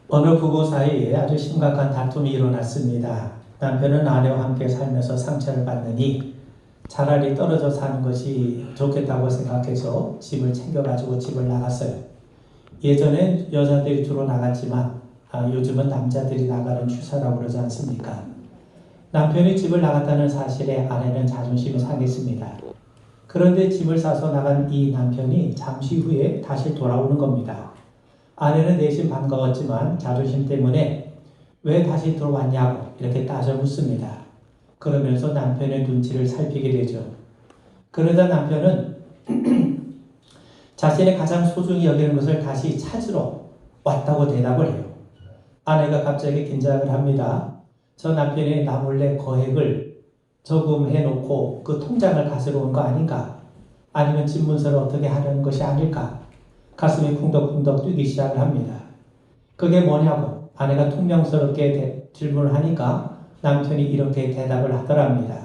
어느 부부 사이에 아주 심각한 다툼이 일어났습니다. 남편은 아내와 함께 살면서 상처를 받느니 차라리 떨어져 사는 것이 좋겠다고 생각해서 짐을 챙겨가지고 집을 나갔어요. 예전엔 여자들이 주로 나갔지만 요즘은 남자들이 나가는 추세라고 그러지 않습니까? 남편이 집을 나갔다는 사실에 아내는 자존심이 상했습니다. 그런데 짐을 싸서 나간 이 남편이 잠시 후에 다시 돌아오는 겁니다. 아내는 내심 반가웠지만 자존심 때문에 왜 다시 들어왔냐고 이렇게 따져 묻습니다. 그러면서 남편의 눈치를 살피게 되죠. 그러다 남편은 자신의 가장 소중히 여기는 것을 다시 찾으러 왔다고 대답을 해요. 아내가 갑자기 긴장을 합니다. 저 남편이 나 몰래 거액을 저금해놓고 그 통장을 가지러 온 거 아닌가? 아니면 집 문서를 어떻게 하려는 것이 아닐까? 가슴이 쿵덕쿵덕 뛰기 시작을 합니다. 그게 뭐냐고 아내가 퉁명스럽게 질문을 하니까 남편이 이렇게 대답을 하더랍니다.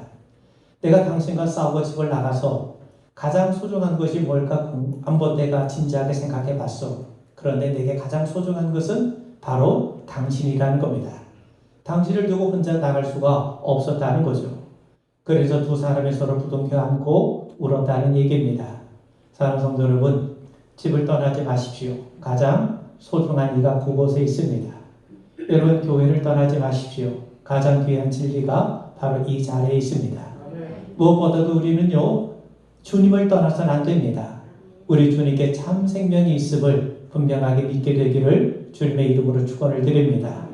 내가 당신과 싸우고 집을 나가서 가장 소중한 것이 뭘까 한번 내가 진지하게 생각해 봤어. 그런데 내게 가장 소중한 것은 바로 당신이라는 겁니다. 당신을 두고 혼자 나갈 수가 없었다는 거죠. 그래서 두 사람이 서로 부둥켜 안고 울었다는 얘기입니다. 사랑하는 성도 여러분, 집을 떠나지 마십시오. 가장 소중한 이가 그곳에 있습니다. 여러분, 교회를 떠나지 마십시오. 가장 귀한 진리가 바로 이 자리에 있습니다. 무엇보다도 우리는요, 주님을 떠나서는 안 됩니다. 우리 주님께 참 생명이 있음을 분명하게 믿게 되기를 주님의 이름으로 축원을 드립니다.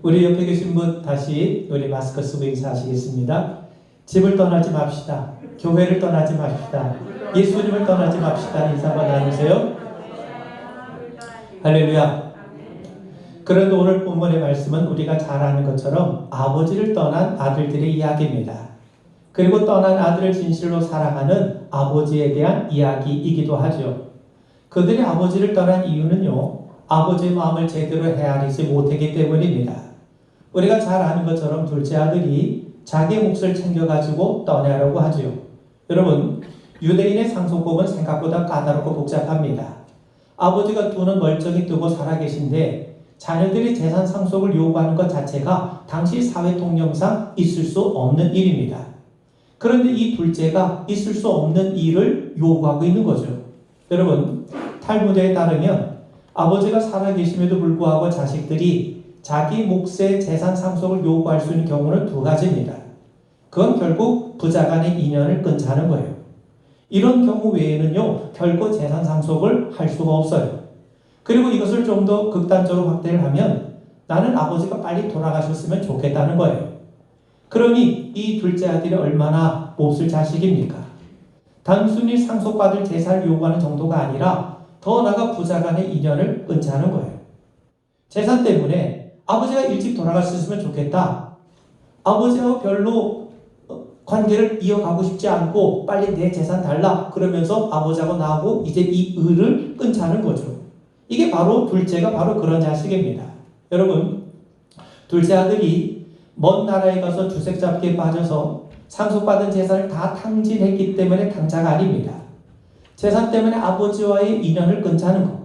우리 옆에 계신 분 다시 우리 마스크 쓰고 인사하시겠습니다. 집을 떠나지 맙시다. 교회를 떠나지 맙시다. 예수님을 떠나지 맙시다. 인사만 나누세요. 할렐루야. 그런데 오늘 본문의 말씀은 우리가 잘 아는 것처럼 아버지를 떠난 아들들의 이야기입니다. 그리고 떠난 아들을 진실로 사랑하는 아버지에 대한 이야기이기도 하죠. 그들이 아버지를 떠난 이유는요, 아버지의 마음을 제대로 헤아리지 못했기 때문입니다. 우리가 잘 아는 것처럼 둘째 아들이 자기 몫을 챙겨가지고 떠나려고 하죠. 여러분, 유대인의 상속법은 생각보다 까다롭고 복잡합니다. 아버지가 돈은 멀쩡히 두고 살아계신데 자녀들이 재산 상속을 요구하는 것 자체가 당시 사회 통념상 있을 수 없는 일입니다. 그런데 이 둘째가 있을 수 없는 일을 요구하고 있는 거죠. 여러분, 탈무드에 따르면 아버지가 살아계심에도 불구하고 자식들이 자기 몫의 재산 상속을 요구할 수 있는 경우는 두 가지입니다. 그건 결국 부자 간의 인연을 끊자는 거예요. 이런 경우 외에는요, 결코 재산 상속을 할 수가 없어요. 그리고 이것을 좀 더 극단적으로 확대를 하면 나는 아버지가 빨리 돌아가셨으면 좋겠다는 거예요. 그러니 이 둘째 아들이 얼마나 몹쓸 자식입니까? 단순히 상속받을 재산을 요구하는 정도가 아니라 더 나아가 부자 간의 인연을 끊자는 거예요. 재산 때문에 아버지가 일찍 돌아갔으면 좋겠다. 아버지하고 별로 관계를 이어가고 싶지 않고 빨리 내 재산 달라. 그러면서 아버지하고 나하고 이제 이 을을 끊자는 거죠. 이게 바로 둘째가 바로 그런 자식입니다. 여러분, 둘째 아들이 먼 나라에 가서 주색 잡기에 빠져서 상속받은 재산을 다 탕진했기 때문에 당자가 아닙니다. 재산 때문에 아버지와의 인연을 끊자는 거.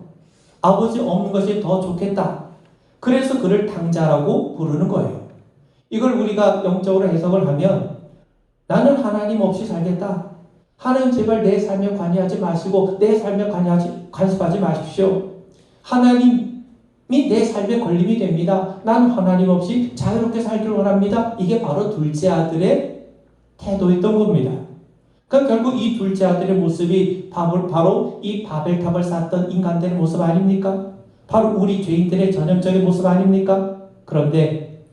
아버지 없는 것이 더 좋겠다. 그래서 그를 당자라고 부르는 거예요. 이걸 우리가 영적으로 해석을 하면 나는 하나님 없이 살겠다. 하나님 제발 내 삶에 관여하지 마시고 내 삶에 간섭하지 마십시오. 하나님이 내 삶에 걸림이 됩니다. 난 하나님 없이 자유롭게 살기를 원합니다. 이게 바로 둘째 아들의 태도였던 겁니다. 그러니까 결국 이 둘째 아들의 모습이 바로 이 바벨탑을 쌓던 인간들의 모습 아닙니까? 바로 우리 죄인들의 전형적인 모습 아닙니까? 그런데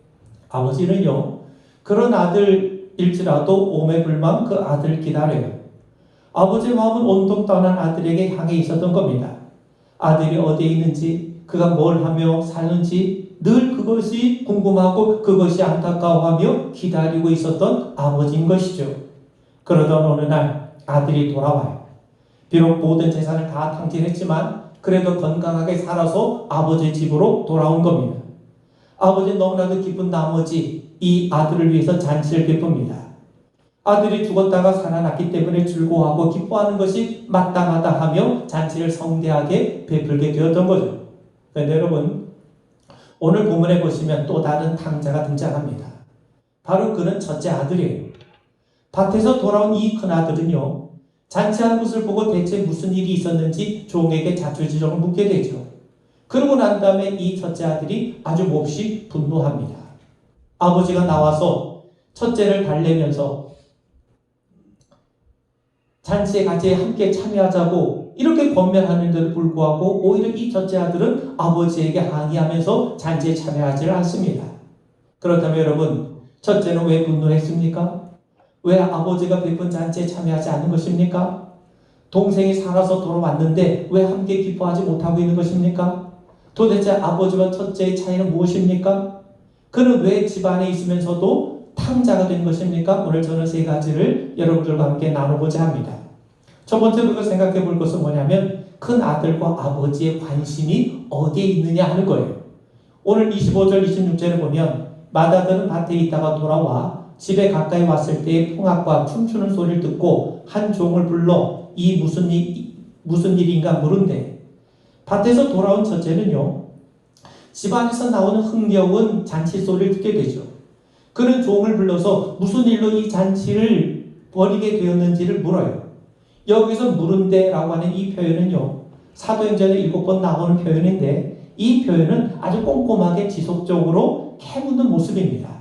아버지는요, 그런 아들일지라도 오매불망 그 아들을 기다려요. 아버지의 마음은 온통 떠난 아들에게 향해 있었던 겁니다. 아들이 어디에 있는지, 그가 뭘 하며 사는지 늘 그것이 궁금하고 그것이 안타까워하며 기다리고 있었던 아버지인 것이죠. 그러던 어느 날 아들이 돌아와요. 비록 모든 재산을 다 탕진했지만 그래도 건강하게 살아서 아버지 집으로 돌아온 겁니다. 아버지는 너무나도 기쁜 나머지 이 아들을 위해서 잔치를 베풉니다. 아들이 죽었다가 살아났기 때문에 즐거워하고 기뻐하는 것이 마땅하다 하며 잔치를 성대하게 베풀게 되었던 거죠. 그런데 여러분, 오늘 본문에 보시면 또 다른 탕자가 등장합니다. 바로 그는 첫째 아들이에요. 밭에서 돌아온 이 큰아들은요, 잔치하는 것을 보고 대체 무슨 일이 있었는지 종에게 자초지종을 묻게 되죠. 그러고 난 다음에 이 첫째 아들이 아주 몹시 분노합니다. 아버지가 나와서 첫째를 달래면서 잔치에 같이 함께 참여하자고 이렇게 권면하는데도 불구하고 오히려 이 첫째 아들은 아버지에게 항의하면서 잔치에 참여하지 않습니다. 그렇다면 여러분, 첫째는 왜 분노했습니까? 왜 아버지가 베푼 잔치에 참여하지 않는 것입니까? 동생이 살아서 돌아왔는데 왜 함께 기뻐하지 못하고 있는 것입니까? 도대체 아버지와 첫째의 차이는 무엇입니까? 그는 왜 집안에 있으면서도 탕자가 된 것입니까? 오늘 저는 세 가지를 여러분들과 함께 나눠보자 합니다. 첫 번째로 우리가 생각해 볼 것은 뭐냐면 큰 아들과 아버지의 관심이 어디에 있느냐 하는 거예요. 오늘 25절 26절에 보면 맏아들은 밭에 있다가 돌아와 집에 가까이 왔을 때에 풍악과 춤추는 소리를 듣고 한 종을 불러 이 무슨 일인가 물은데, 밭에서 돌아온 첫째는요, 집안에서 나오는 흥겨운 잔치 소리를 듣게 되죠. 그는 종을 불러서 무슨 일로 이 잔치를 벌이게 되었는지를 물어요. 여기서 물은데라고 하는 이 표현은요, 사도행전에 7번 나오는 표현인데 이 표현은 아주 꼼꼼하게 지속적으로 캐묻는 모습입니다.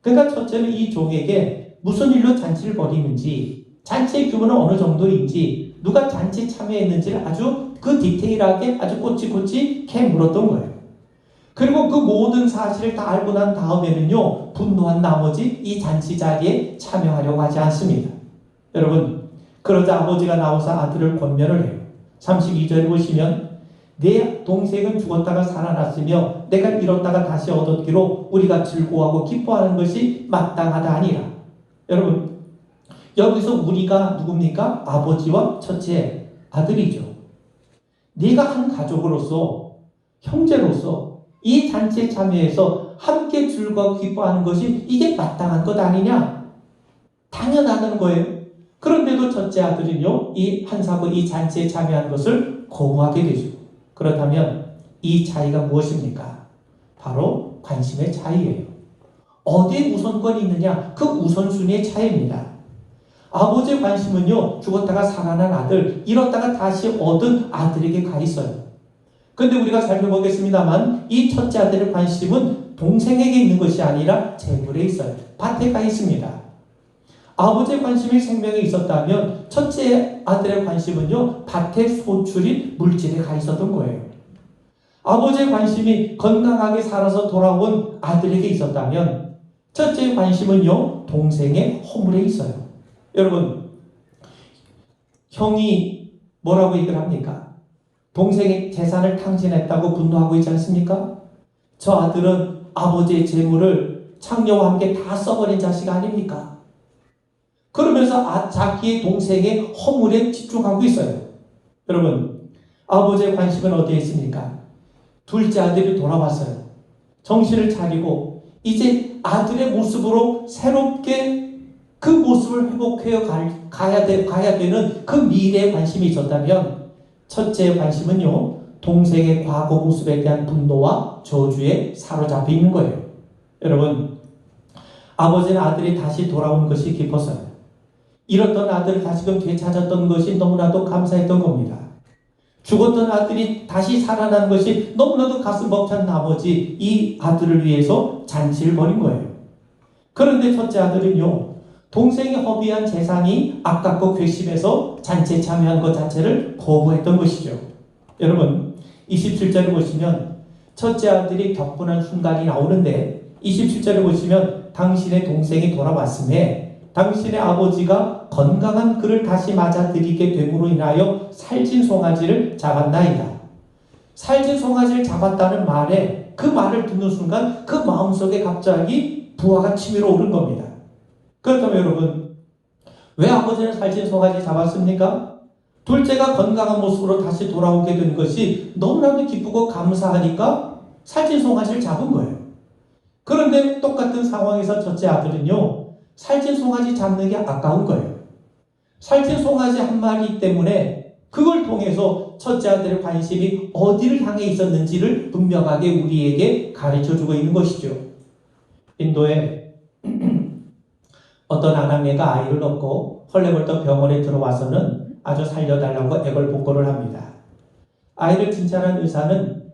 그러니까 첫째는 이 종에게 무슨 일로 잔치를 벌이는지, 잔치의 규모는 어느 정도인지, 누가 잔치에 참여했는지를 아주 그 디테일하게 아주 꼬치꼬치 캐물었던 거예요. 그리고 그 모든 사실을 다 알고 난 다음에는요, 분노한 나머지 이 잔치 자리에 참여하려고 하지 않습니다. 여러분, 그러자 아버지가 나와서 아들을 권면을 해요. 32절에 보시면 내 동생은 죽었다가 살아났으며 내가 잃었다가 다시 얻었기로 우리가 즐거워하고 기뻐하는 것이 마땅하다 아니라. 여러분, 여기서 우리가 누굽니까? 아버지와 첫째 아들이죠. 네가 한 가족으로서, 형제로서 이 잔치에 참여해서 함께 즐거워하고 기뻐하는 것이 이게 마땅한 것 아니냐? 당연하다는 거예요. 그런데도 첫째 아들은요, 이 한사고 이 잔치에 참여하는 것을 거부하게 되죠. 그렇다면 이 차이가 무엇입니까? 바로 관심의 차이예요. 어디에 우선권이 있느냐? 그 우선순위의 차이입니다. 아버지의 관심은요, 죽었다가 살아난 아들, 잃었다가 다시 얻은 아들에게 가 있어요. 그런데 우리가 살펴보겠습니다만 이 첫째 아들의 관심은 동생에게 있는 것이 아니라 재물에 있어요. 밭에 가 있습니다. 아버지의 관심이 생명에 있었다면 첫째 아들의 관심은요, 밭의 소출인 물질에 가 있었던 거예요. 아버지의 관심이 건강하게 살아서 돌아온 아들에게 있었다면 첫째의 관심은요, 동생의 허물에 있어요. 여러분, 형이 뭐라고 얘기를 합니까? 동생의 재산을 탕진했다고 분노하고 있지 않습니까? 저 아들은 아버지의 재물을 창녀와 함께 다 써버린 자식 아닙니까? 그러면서 자기의 동생의 허물에 집중하고 있어요. 여러분, 아버지의 관심은 어디에 있습니까? 둘째 아들이 돌아왔어요. 정신을 차리고 이제 아들의 모습으로 새롭게 그 모습을 회복해 가야 되는 그 미래에 관심이 있었다면 첫째의 관심은요, 동생의 과거 모습에 대한 분노와 저주에 사로잡혀 있는 거예요. 여러분, 아버지는 아들이 다시 돌아온 것이 기뻤어요. 잃었던 아들을 다시금 되찾았던 것이 너무나도 감사했던 겁니다. 죽었던 아들이 다시 살아난 것이 너무나도 가슴 벅찬 나머지 이 아들을 위해서 잔치를 벌인 거예요. 그런데 첫째 아들은요, 동생이 허비한 재산이 아깝고 괘씸해서 잔치에 참여한 것 자체를 거부했던 것이죠. 여러분, 27절을 보시면 첫째 아들이 격분한 순간이 나오는데 27절을 보시면 당신의 동생이 돌아왔음에 당신의 아버지가 건강한 그를 다시 맞아들이게 됨으로 인하여 살찐 송아지를 잡았나이다. 살찐 송아지를 잡았다는 말에 그 말을 듣는 순간 그 마음속에 갑자기 부하가 치밀어 오른 겁니다. 그렇다면 여러분, 왜 아버지는 살찐 송아지 잡았습니까? 둘째가 건강한 모습으로 다시 돌아오게 된 것이 너무나도 기쁘고 감사하니까 살찐 송아지를 잡은 거예요. 그런데 똑같은 상황에서 첫째 아들은요, 살찐 송아지 잡는 게 아까운 거예요. 살찐 송아지 한 마리 때문에 그걸 통해서 첫째 아들의 관심이 어디를 향해 있었는지를 분명하게 우리에게 가르쳐주고 있는 것이죠. 인도에 어떤 아낙네가 아이를 낳고 헐레벌떡 병원에 들어와서는 아주 살려달라고 애걸복걸을 합니다. 아이를 진찰한 의사는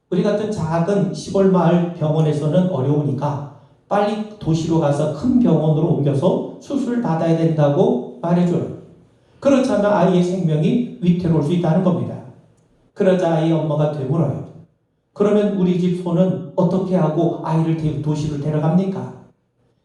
우리 같은 작은 시골 마을 병원에서는 어려우니까 빨리 도시로 가서 큰 병원으로 옮겨서 수술을 받아야 된다고 말해줘요. 그렇지 않으면 아이의 생명이 위태로울 수 있다는 겁니다. 그러자 아이의 엄마가 되물어요. 그러면 우리 집 소는 어떻게 하고 아이를 도시로 데려갑니까?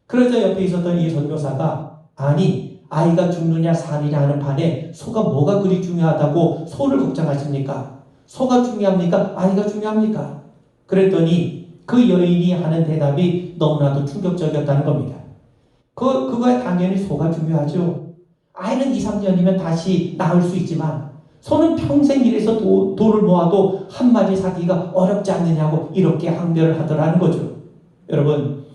그러자 옆에 있었던 이 선교사가 아니 아이가 죽느냐 사느냐 하는 판에 소가 뭐가 그리 중요하다고 소를 걱정하십니까? 소가 중요합니까? 아이가 중요합니까? 그랬더니 그 여인이 하는 대답이 너무나도 충격적이었다는 겁니다. 그거야 당연히 소가 중요하죠. 아이는 2, 3년이면 다시 낳을 수 있지만 소는 평생 일해서 돈을 모아도 한 마리 사기가 어렵지 않느냐고 이렇게 항변을 하더라는 거죠. 여러분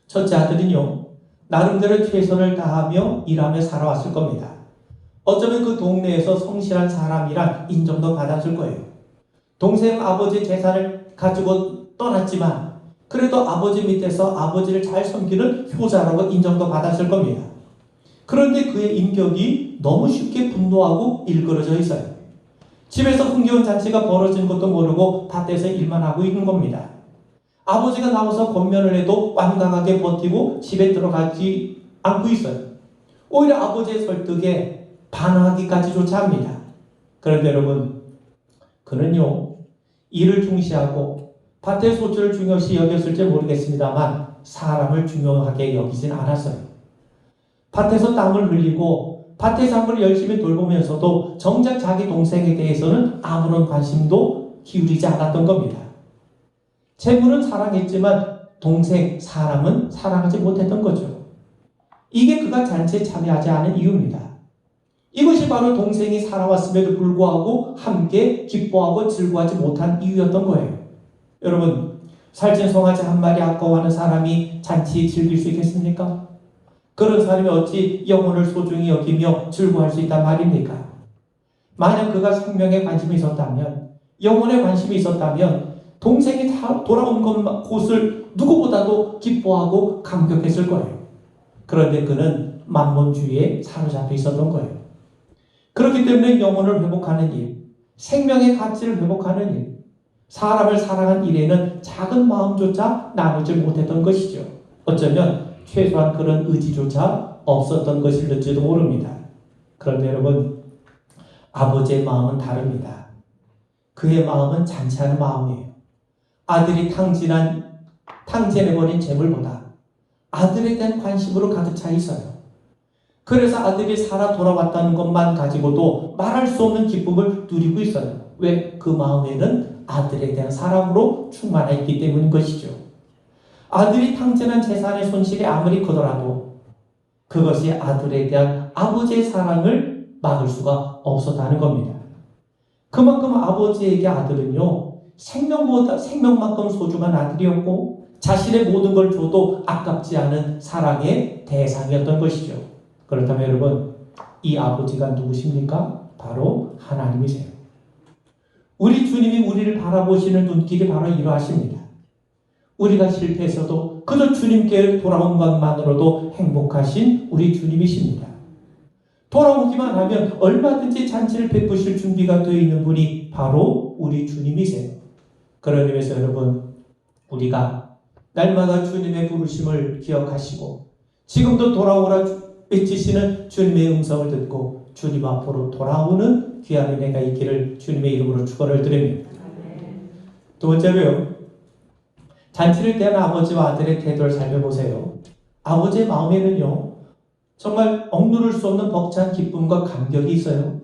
첫째 아들은요 나름대로 최선을 다하며 일하며 살아왔을 겁니다. 어쩌면 그 동네에서 성실한 사람이란 인정도 받았을 거예요. 동생 아버지 재산을 가지고 떠났지만 그래도 아버지 밑에서 아버지를 잘 섬기는 효자라고 인정도 받았을 겁니다. 그런데 그의 인격이 너무 쉽게 분노하고 일그러져 있어요. 집에서 흥겨운 잔치가 벌어진 것도 모르고 밭에서 일만 하고 있는 겁니다. 아버지가 나와서 권면을 해도 완강하게 버티고 집에 들어가지 않고 있어요. 오히려 아버지의 설득에 반항하기까지조차 합니다. 그런데 여러분 그는요 일을 중시하고 밭의 소출을 중요시 여겼을지 모르겠습니다만 사람을 중요하게 여기진 않았어요. 밭에서 땀을 흘리고 밭의 작물을 열심히 돌보면서도 정작 자기 동생에 대해서는 아무런 관심도 기울이지 않았던 겁니다. 재물은 사랑했지만 동생, 사람은 사랑하지 못했던 거죠. 이게 그가 잔치에 참여하지 않은 이유입니다. 이것이 바로 동생이 살아왔음에도 불구하고 함께 기뻐하고 즐거워하지 못한 이유였던 거예요. 여러분 살찐 송아지 한 마리 아까워하는 사람이 잔치 즐길 수 있겠습니까? 그런 사람이 어찌 영혼을 소중히 여기며 즐거워할 수 있단 말입니까? 만약 그가 생명에 관심이 있었다면 영혼에 관심이 있었다면 동생이 다 돌아온 곳을 누구보다도 기뻐하고 감격했을 거예요. 그런데 그는 만몬주의에 사로잡혀 있었던 거예요. 그렇기 때문에 영혼을 회복하는 일, 생명의 가치를 회복하는 일, 사람을 사랑한 일에는 작은 마음조차 나누지 못했던 것이죠. 어쩌면 최소한 그런 의지조차 없었던 것일지도 모릅니다. 그런데 여러분 아버지의 마음은 다릅니다. 그의 마음은 잔치하는 마음이에요. 아들이 탕진해버린 재물보다 아들에 대한 관심으로 가득 차 있어요. 그래서 아들이 살아 돌아왔다는 것만 가지고도 말할 수 없는 기쁨을 누리고 있어요. 왜? 그 마음에는 아들에 대한 사랑으로 충만해 있기 때문인 것이죠. 아들이 탕진한 재산의 손실이 아무리 크더라도 그것이 아들에 대한 아버지의 사랑을 막을 수가 없었다는 겁니다. 그만큼 아버지에게 아들은요 생명만큼 소중한 아들이었고 자신의 모든 걸 줘도 아깝지 않은 사랑의 대상이었던 것이죠. 그렇다면 여러분 이 아버지가 누구십니까? 바로 하나님이세요. 우리 주님이 우리를 바라보시는 눈길이 바로 이러하십니다. 우리가 실패해서도 그저 주님께 돌아온 것만으로도 행복하신 우리 주님이십니다. 돌아오기만 하면 얼마든지 잔치를 베푸실 준비가 되어 있는 분이 바로 우리 주님이세요. 그런 의미에서 여러분 우리가 날마다 주님의 부르심을 기억하시고 지금도 돌아오라 외치시는 주님의 음성을 듣고 주님 앞으로 돌아오는 귀한 은혜가 있기를 주님의 이름으로 축원을 드립니다. 두 번째로요. 잔치를 대한 아버지와 아들의 태도를 살펴보세요. 아버지의 마음에는요. 정말 억누를 수 없는 벅찬 기쁨과 감격이 있어요.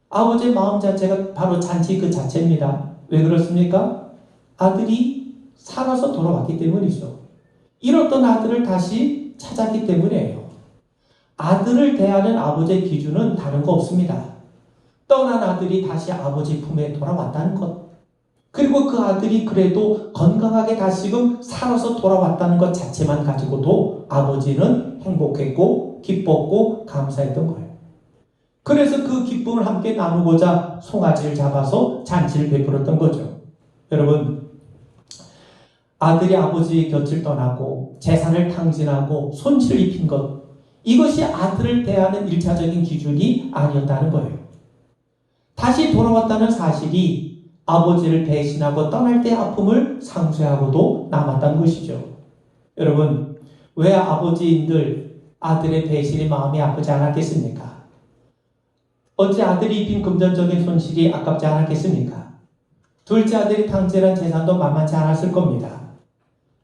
아버지의 마음 자체가 바로 잔치 그 자체입니다. 왜 그렇습니까? 아들이 살아서 돌아왔기 때문이죠. 잃었던 아들을 다시 찾았기 때문이에요. 아들을 대하는 아버지의 기준은 다른 거 없습니다. 떠난 아들이 다시 아버지 품에 돌아왔다는 것. 그리고 그 아들이 그래도 건강하게 다시금 살아서 돌아왔다는 것 자체만 가지고도 아버지는 행복했고 기뻤고 감사했던 거예요. 그래서 그 기쁨을 함께 나누고자 송아지를 잡아서 잔치를 베풀었던 거죠. 여러분, 아들이 아버지의 곁을 떠나고 재산을 탕진하고 손실을 입힌 것, 이것이 아들을 대하는 일차적인 기준이 아니었다는 거예요. 다시 돌아왔다는 사실이 아버지를 배신하고 떠날 때의 아픔을 상쇄하고도 남았다는 것이죠. 여러분, 왜 아버지인들 아들의 배신이 마음이 아프지 않았겠습니까? 어째 아들이 입힌 금전적인 손실이 아깝지 않았겠습니까? 둘째 아들이 탕진한 재산도 만만치 않았을 겁니다.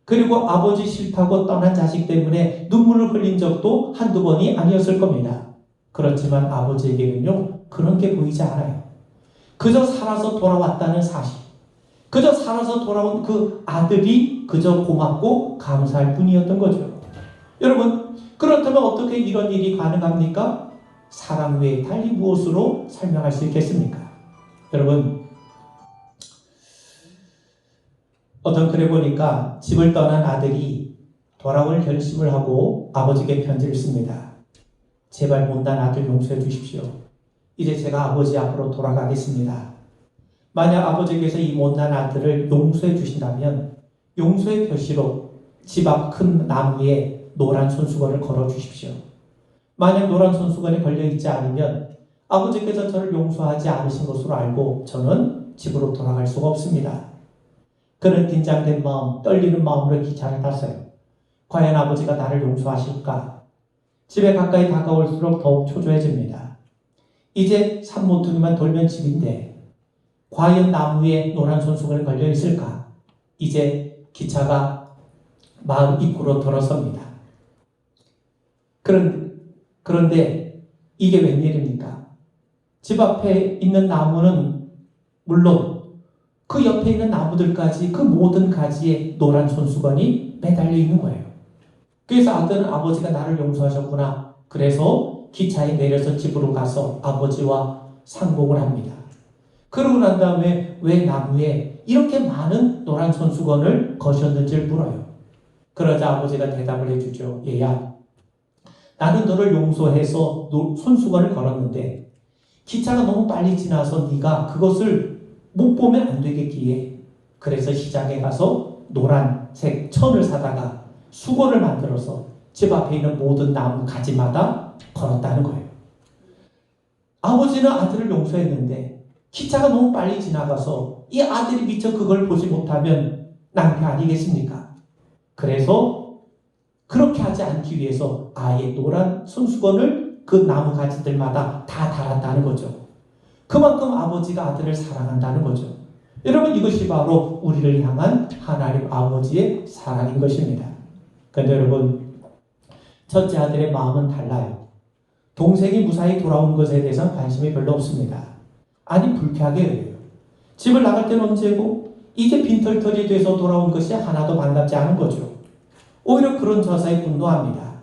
그리고 아버지 싫다고 떠난 자식 때문에 눈물을 흘린 적도 한두 번이 아니었을 겁니다. 그렇지만 아버지에게는요, 그런 게 보이지 않아요. 그저 살아서 돌아왔다는 사실, 그저 살아서 돌아온 그 아들이 그저 고맙고 감사할 뿐이었던 거죠. 여러분, 그렇다면 어떻게 이런 일이 가능합니까? 사랑 외에 달리 무엇으로 설명할 수 있겠습니까? 여러분, 어떤 글에 보니까 집을 떠난 아들이 돌아올 결심을 하고 아버지에게 편지를 씁니다. 제발 못난 아들 용서해 주십시오. 이제 제가 아버지 앞으로 돌아가겠습니다. 만약 아버지께서 이 못난 아들을 용서해 주신다면 용서의 표시로 집 앞 큰 나무에 노란 손수건을 걸어 주십시오. 만약 노란 손수건이 걸려있지 않으면 아버지께서 저를 용서하지 않으신 것으로 알고 저는 집으로 돌아갈 수가 없습니다. 그는 긴장된 마음, 떨리는 마음으로 기차를 탔어요. 과연 아버지가 나를 용서하실까? 집에 가까이 다가올수록 더욱 초조해집니다. 이제 산모퉁이만 돌면 집인데 과연 나무에 노란 손수건이 걸려 있을까? 이제 기차가 마을 입구로 들어섭니다. 그런데 이게 웬일입니까? 집 앞에 있는 나무는 물론 그 옆에 있는 나무들까지 그 모든 가지에 노란 손수건이 매달려 있는 거예요. 그래서 아들은 아버지가 나를 용서하셨구나. 그래서 기차에 내려서 집으로 가서 아버지와 상봉을 합니다. 그러고 난 다음에 왜 나무에 이렇게 많은 노란 손수건을 거셨는지를 물어요. 그러자 아버지가 대답을 해주죠. 얘야, 나는 너를 용서해서 손수건을 걸었는데 기차가 너무 빨리 지나서 네가 그것을 못 보면 안 되겠기에 그래서 시장에 가서 노란색 천을 사다가 수건을 만들어서 집 앞에 있는 모든 나무 가지마다 걸었다는 거예요. 아버지는 아들을 용서했는데 기차가 너무 빨리 지나가서 이 아들이 미처 그걸 보지 못하면 낭패 아니겠습니까? 그래서 그렇게 하지 않기 위해서 아예 노란 손수건을 그 나무 가지들마다 다 달았다는 거죠. 그만큼 아버지가 아들을 사랑한다는 거죠. 여러분, 이것이 바로 우리를 향한 하나님 아버지의 사랑인 것입니다. 그런데 여러분, 첫째 아들의 마음은 달라요. 동생이 무사히 돌아온 것에 대해서는 관심이 별로 없습니다. 아니, 불쾌하게 여겨요. 집을 나갈 때는 언제고 이제 빈털털이 돼서 돌아온 것이 하나도 반갑지 않은 거죠. 오히려 그런 저사에 분노합니다.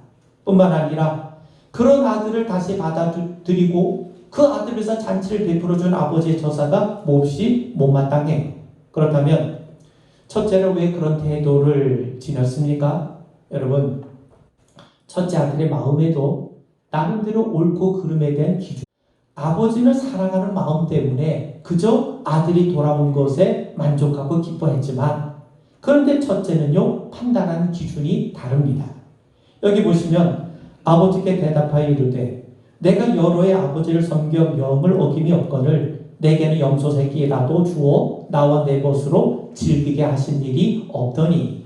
뿐만 아니라 그런 아들을 다시 받아들이고 그 아들을 위해서 잔치를 베풀어준 아버지의 저사가 몹시 못마땅해요. 그렇다면 첫째는 왜 그런 태도를 지녔습니까? 여러분, 첫째 아들의 마음에도 나름대로 옳고 그름에 대한 기준, 아버지는 사랑하는 마음 때문에 그저 아들이 돌아온 것에 만족하고 기뻐했지만 그런데 첫째는요, 판단하는 기준이 다릅니다. 여기 보시면 아버지께 대답하여 이르되 내가 여러 해 아버지를 섬겨 명을 어김이 없거늘 내게는 염소 새끼라도 주어 나와 내 것으로 즐기게 하신 일이 없더니.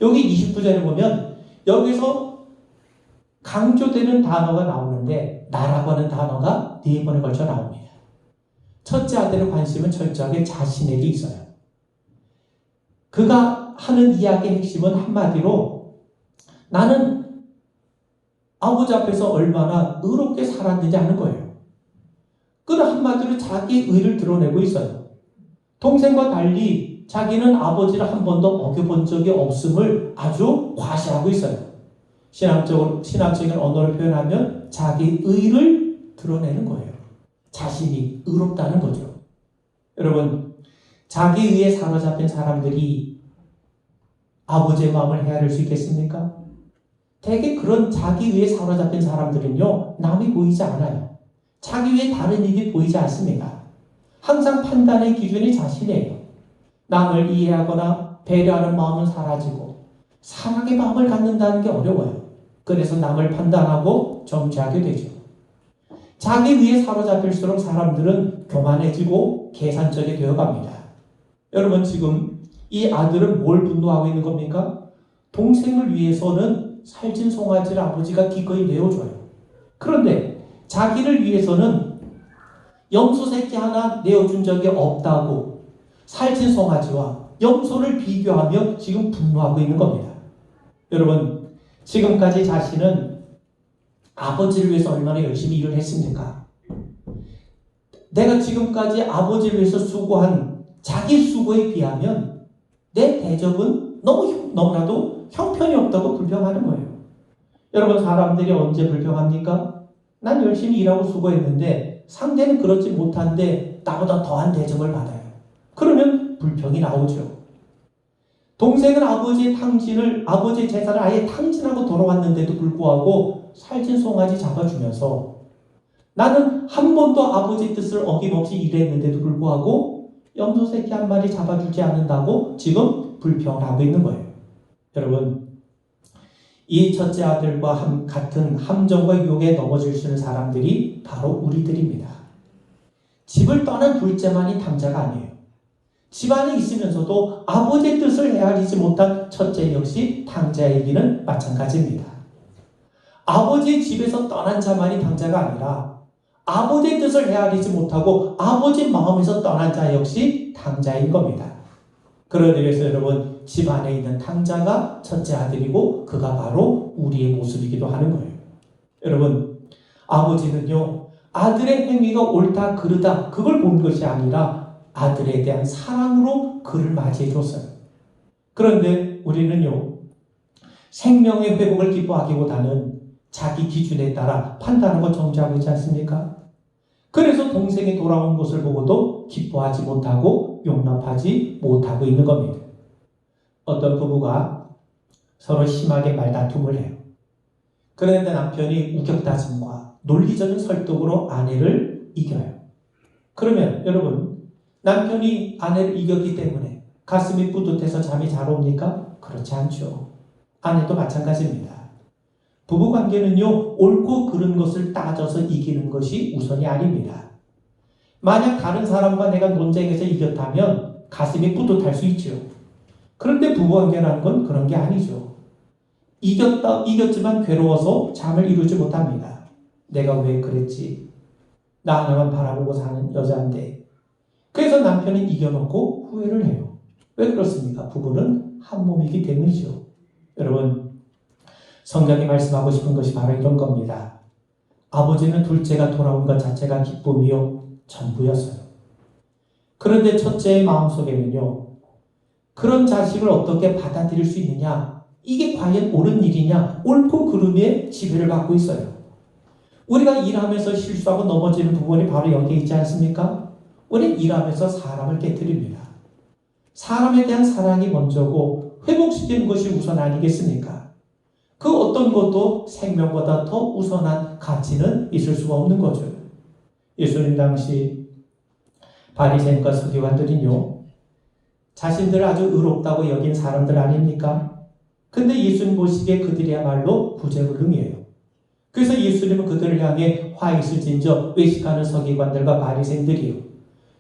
여기 29절에 보면 여기서 강조되는 단어가 나오는데 나라고 하는 단어가 4번에 걸쳐 나옵니다. 첫째 아들의 관심은 철저하게 자신에게 있어요. 그가 하는 이야기의 핵심은 한마디로 나는 아버지 앞에서 얼마나 의롭게 살았는지 하는 거예요. 그는 한마디로 자기의 의를 드러내고 있어요. 동생과 달리 자기는 아버지를 한 번도 어겨본 적이 없음을 아주 과시하고 있어요. 신앙적인 언어를 표현하면 자기의 의를 드러내는 거예요. 자신이 의롭다는 거죠. 여러분, 자기 의에 사로잡힌 사람들이 아버지의 마음을 헤아릴 수 있겠습니까? 대개 그런 자기 의에 사로잡힌 사람들은요, 남이 보이지 않아요. 자기 외에 다른 일이 보이지 않습니다. 항상 판단의 기준이 자신이에요. 남을 이해하거나 배려하는 마음은 사라지고 사랑의 마음을 갖는다는 게 어려워요. 그래서 남을 판단하고 정죄하게 되죠. 자기 위에 사로잡힐수록 사람들은 교만해지고 계산적이 되어갑니다. 여러분, 지금 이 아들은 뭘 분노하고 있는 겁니까? 동생을 위해서는 살찐 송아지를 아버지가 기꺼이 내어줘요. 그런데 자기를 위해서는 염소 새끼 하나 내어준 적이 없다고 살찐 송아지와 염소를 비교하며 지금 분노하고 있는 겁니다. 여러분, 지금까지 자신은 아버지를 위해서 얼마나 열심히 일을 했습니까? 내가 지금까지 아버지를 위해서 수고한 자기 수고에 비하면 내 대접은 너무나도 형편이 없다고 불평하는 거예요. 여러분, 사람들이 언제 불평합니까? 난 열심히 일하고 수고했는데 상대는 그렇지 못한데 나보다 더한 대접을 받아요. 그러면 불평이 나오죠. 동생은 아버지의 재산을 아예 탕진하고 돌아왔는데도 불구하고 살찐 송아지 잡아주면서 나는 한 번도 아버지의 뜻을 어김없이 일했는데도 불구하고 염소 새끼 한 마리 잡아주지 않는다고 지금 불평을 하고 있는 거예요. 여러분, 이 첫째 아들과 같은 함정과 유혹에 넘어질 수 있는 사람들이 바로 우리들입니다. 집을 떠난 둘째만이 탕자가 아니에요. 집안에 있으면서도 아버지의 뜻을 헤아리지 못한 첫째 역시 탕자이기는 마찬가지입니다. 아버지의 집에서 떠난 자만이 탕자가 아니라 아버지의 뜻을 헤아리지 못하고 아버지 마음에서 떠난 자 역시 탕자인 겁니다. 그러기 위해서 여러분, 집안에 있는 탕자가 첫째 아들이고 그가 바로 우리의 모습이기도 하는 거예요. 여러분, 아버지는요, 아들의 행위가 옳다 그르다 그걸 본 것이 아니라 아들에 대한 사랑으로 그를 맞이해 줬어요. 그런데 우리는요, 생명의 회복을 기뻐하기보다는 자기 기준에 따라 판단하고 정죄하고 있지 않습니까? 그래서 동생이 돌아온 것을 보고도 기뻐하지 못하고 용납하지 못하고 있는 겁니다. 어떤 부부가 서로 심하게 말다툼을 해요. 그런데 남편이 우격다짐과 논리적인 설득으로 아내를 이겨요. 그러면 여러분, 남편이 아내를 이겼기 때문에 가슴이 뿌듯해서 잠이 잘 옵니까? 그렇지 않죠. 아내도 마찬가지입니다. 부부관계는요, 옳고 그른 것을 따져서 이기는 것이 우선이 아닙니다. 만약 다른 사람과 내가 논쟁에서 이겼다면 가슴이 뿌듯할 수 있죠. 그런데 부부관계라는 건 그런 게 아니죠. 이겼지만 괴로워서 잠을 이루지 못합니다. 내가 왜 그랬지? 나 하나만 바라보고 사는 여자인데. 그래서 남편이 이겨놓고 후회를 해요. 왜 그렇습니까? 부부는 한 몸이기 때문이죠. 여러분, 성경이 말씀하고 싶은 것이 바로 이런 겁니다. 아버지는 둘째가 돌아온 것 자체가 기쁨이요 전부였어요. 그런데 첫째의 마음속에는요, 그런 자식을 어떻게 받아들일 수 있느냐, 이게 과연 옳은 일이냐, 옳고 그름의 지배를 받고 있어요. 우리가 일하면서 실수하고 넘어지는 부분이 바로 여기에 있지 않습니까? 우리는 일하면서 사람을 깨뜨립니다. 사람에 대한 사랑이 먼저고 회복시키는 것이 우선 아니겠습니까? 그 어떤 것도 생명보다 더 우선한 가치는 있을 수가 없는 거죠. 예수님 당시 바리새인과 서기관들은요, 자신들을 아주 의롭다고 여긴 사람들 아닙니까? 근데 예수님 보시기에 그들이야말로 구제불능이에요. 그래서 예수님은 그들을 향해 화 있을진저 외식하는 서기관들과 바리새인들이요,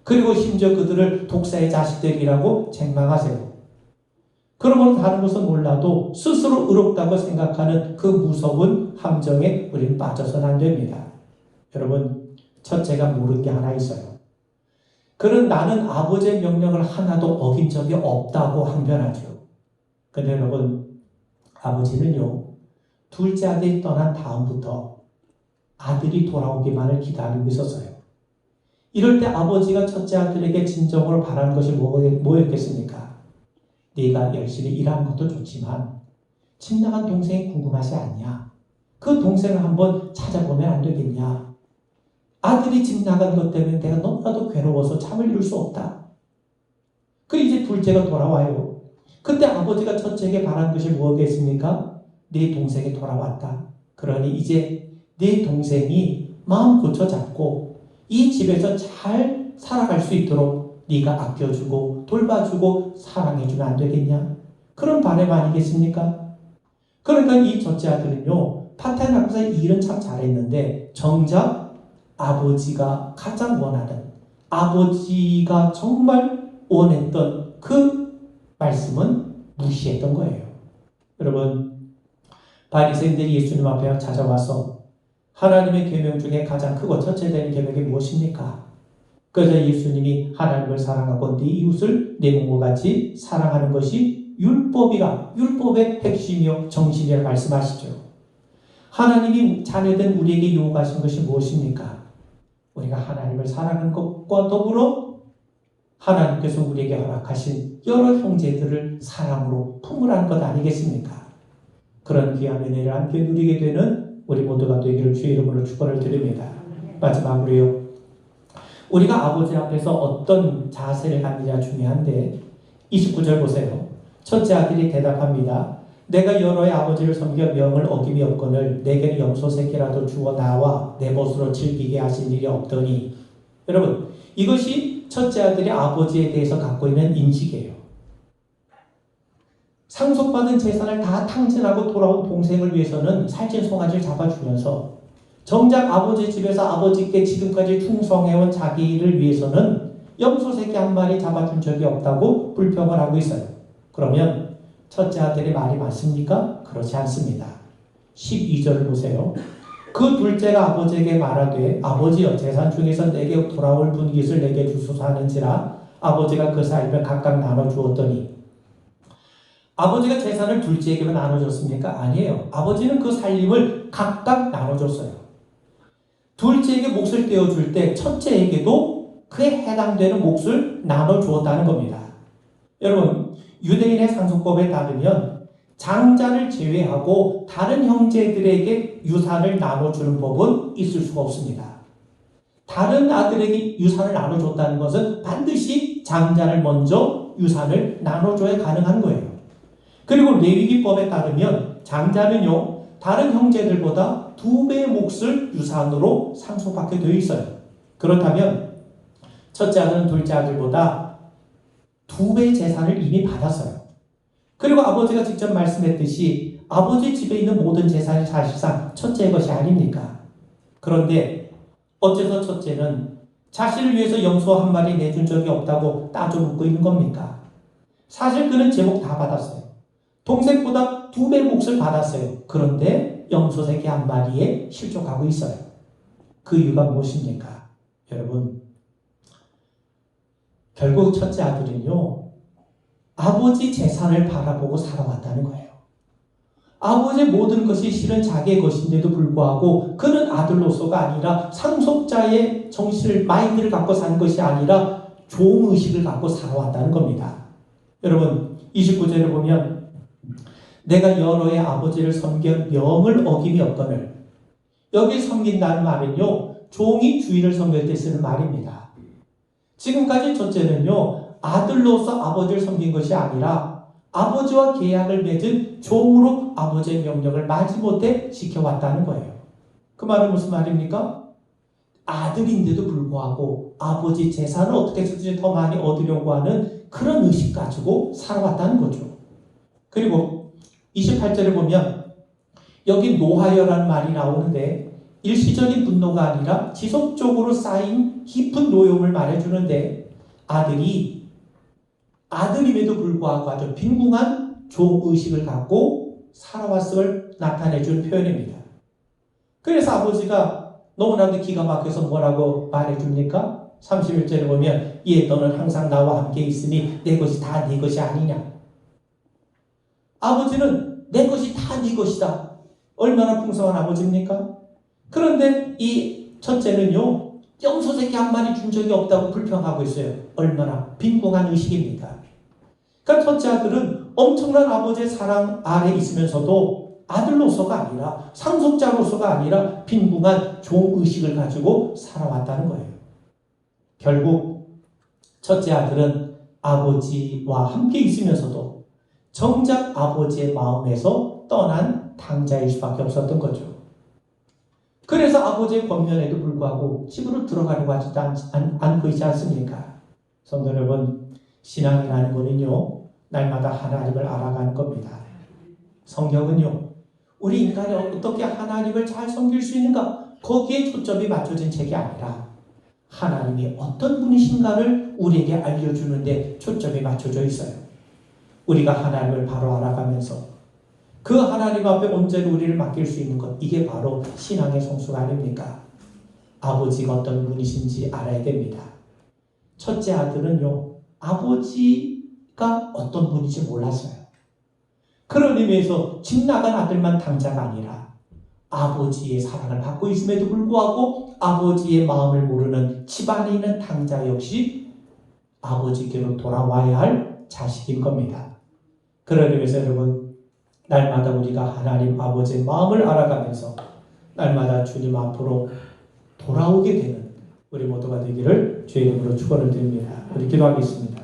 그리고 심지어 그들을 독사의 자식들이라고 책망하세요. 그러면 다른 것은 몰라도 스스로 의롭다고 생각하는 그 무서운 함정에 우리는 빠져서는 안 됩니다. 여러분, 첫째가 모르는 게 하나 있어요. 그는 나는 아버지의 명령을 하나도 어긴 적이 없다고 항변하죠. 근데 여러분, 아버지는요, 둘째 아들이 떠난 다음부터 아들이 돌아오기만을 기다리고 있었어요. 이럴 때 아버지가 첫째 아들에게 진정으로 바라는 것이 뭐였겠습니까? 네가 열심히 일하는 것도 좋지만 집 나간 동생이 궁금하지 않냐? 그 동생을 한번 찾아보면 안 되겠냐? 아들이 집 나간 것 때문에 내가 너무나도 괴로워서 잠을 이룰 수 없다. 그 이제 둘째가 돌아와요. 그때 아버지가 첫째에게 바라는 것이 뭐겠습니까? 네 동생이 돌아왔다. 그러니 이제 네 동생이 마음 고쳐 잡고 이 집에서 잘 살아갈 수 있도록 네가 아껴주고 돌봐주고 사랑해주면 안 되겠냐? 그런 바람 아니겠습니까? 그러니까 이 첫째 아들은요, 파타야 앞에서 일은 참 잘했는데 정작 아버지가 가장 원하는, 아버지가 정말 원했던 그 말씀은 무시했던 거예요. 여러분, 바리새인들이 예수님 앞에 찾아와서 하나님의 계명 중에 가장 크고 첫째 되는 계명이 무엇입니까? 그래서 예수님이 하나님을 사랑하고 네 이웃을 내 몸과 같이 사랑하는 것이 율법이라, 율법의 핵심이요 정신이라 말씀하시죠. 하나님이 자녀된 우리에게 요구하신 것이 무엇입니까? 우리가 하나님을 사랑하는 것과 더불어 하나님께서 우리에게 허락하신 여러 형제들을 사랑으로 품으라는 것 아니겠습니까? 그런 귀한 은혜를 함께 누리게 되는 우리 모두가 되기를 주의 이름으로 축원을 드립니다. 마지막으로요, 우리가 아버지 앞에서 어떤 자세를 갖느냐 중요한데 29절 보세요. 첫째 아들이 대답합니다. 내가 여러의 아버지를 섬겨 명을 어김이 없거늘 내게는 염소 새끼라도 주어 나와 내 벗으로 즐기게 하신 일이 없더니. 여러분, 이것이 첫째 아들이 아버지에 대해서 갖고 있는 인식이에요. 상속받은 재산을 다 탕진하고 돌아온 동생을 위해서는 살찐 송아지를 잡아주면서 정작 아버지 집에서 아버지께 지금까지 충성해온 자기를 위해서는 염소 새끼 한 마리 잡아준 적이 없다고 불평을 하고 있어요. 그러면 첫째 아들의 말이 맞습니까? 그렇지 않습니다. 12절을 보세요. 그 둘째가 아버지에게 말하되 아버지여 재산 중에서 내게 돌아올 분깃을 내게 주소서 하는지라. 아버지가 그 살림을 각각 나눠주었더니. 아버지가 재산을 둘째에게만 나눠줬습니까? 아니에요. 아버지는 그 살림을 각각 나눠줬어요. 둘째에게 몫을 떼어줄 때 첫째에게도 그에 해당되는 몫을 나눠주었다는 겁니다. 여러분, 유대인의 상속법에 따르면 장자를 제외하고 다른 형제들에게 유산을 나눠주는 법은 있을 수가 없습니다. 다른 아들에게 유산을 나눠줬다는 것은 반드시 장자를 먼저 유산을 나눠줘야 가능한 거예요. 그리고 레위기법에 따르면 장자는요, 다른 형제들보다 2배의 몫을 유산으로 상속받게 되어 있어요. 그렇다면 첫째 아들은 둘째 아들보다 2배의 재산을 이미 받았어요. 그리고 아버지가 직접 말씀했듯이 아버지 집에 있는 모든 재산이 사실상 첫째의 것이 아닙니까? 그런데 어째서 첫째는 자신을 위해서 염소 한 마리 내준 적이 없다고 따져 묻고 있는 겁니까? 사실 그는 제목 다 받았어요. 동생보다 2배 몫을 받았어요. 그런데 염소 새끼 한 마리에 실족하고 있어요. 그 이유가 무엇입니까? 여러분, 결국 첫째 아들은요, 아버지 재산을 바라보고 살아왔다는 거예요. 아버지의 모든 것이 실은 자기의 것인데도 불구하고 그는 아들로서가 아니라 상속자의 정신을, 마인드를 갖고 산 것이 아니라 종의식을 갖고 살아왔다는 겁니다. 여러분, 29절을 보면 내가 여러의 아버지를 섬겨 명을 어김이 없거늘. 여기 섬긴다는 말은요, 종이 주인을 섬길 때 쓰는 말입니다. 지금까지 첫째는요, 아들로서 아버지를 섬긴 것이 아니라 아버지와 계약을 맺은 종으로 아버지의 명령을 마지못해 지켜왔다는 거예요. 그 말은 무슨 말입니까? 아들인데도 불구하고 아버지 재산을 어떻게 해서든지 더 많이 얻으려고 하는 그런 의식 가지고 살아왔다는 거죠. 그리고 28절을 보면 여기 노하여라는 말이 나오는데 일시적인 분노가 아니라 지속적으로 쌓인 깊은 노여움을 말해주는데 아들이 아들임에도 불구하고 아주 빈궁한 종의식을 갖고 살아왔음을 나타내주는 표현입니다. 그래서 아버지가 너무나도 기가 막혀서 뭐라고 말해줍니까? 31절에 보면 예, 너는 항상 나와 함께 있으니 내 것이 다 네 것이 아니냐. 아버지는 내 것이 다 네 것이다. 얼마나 풍성한 아버지입니까? 그런데 이 첫째는요, 염소 새끼 한 마리 준 적이 없다고 불평하고 있어요. 얼마나 빈궁한 의식입니까? 그러니까 첫째 아들은 엄청난 아버지의 사랑 아래 있으면서도 아들로서가 아니라 상속자로서가 아니라 빈궁한 종의식을 가지고 살아왔다는 거예요. 결국 첫째 아들은 아버지와 함께 있으면서도 정작 아버지의 마음에서 떠난 당자일 수밖에 없었던 거죠. 그래서 아버지의 권면에도 불구하고 집으로 들어가려고 하지도 않고 있지 않습니까? 성도 여러분, 신앙이라는 거는요, 날마다 하나님을 알아가는 겁니다. 성경은요, 우리 인간이 어떻게 하나님을 잘 섬길 수 있는가? 거기에 초점이 맞춰진 책이 아니라 하나님이 어떤 분이신가를 우리에게 알려주는데 초점이 맞춰져 있어요. 우리가 하나님을 바로 알아가면서 그 하나님 앞에 온전히 우리를 맡길 수 있는 것, 이게 바로 신앙의 성수가 아닙니까? 아버지가 어떤 분이신지 알아야 됩니다. 첫째 아들은요, 아버지가 어떤 분인지 몰랐어요. 그런 의미에서 집 나간 아들만 당자가 아니라 아버지의 사랑을 받고 있음에도 불구하고 아버지의 마음을 모르는 집안에 있는 당자 역시 아버지께로 돌아와야 할 자식인 겁니다. 그런 의미에서 여러분, 날마다 우리가 하나님 아버지의 마음을 알아가면서 날마다 주님 앞으로 돌아오게 되는 우리 모두가 되기를 주의 이름으로 축원을 드립니다. 우리 기도하겠습니다.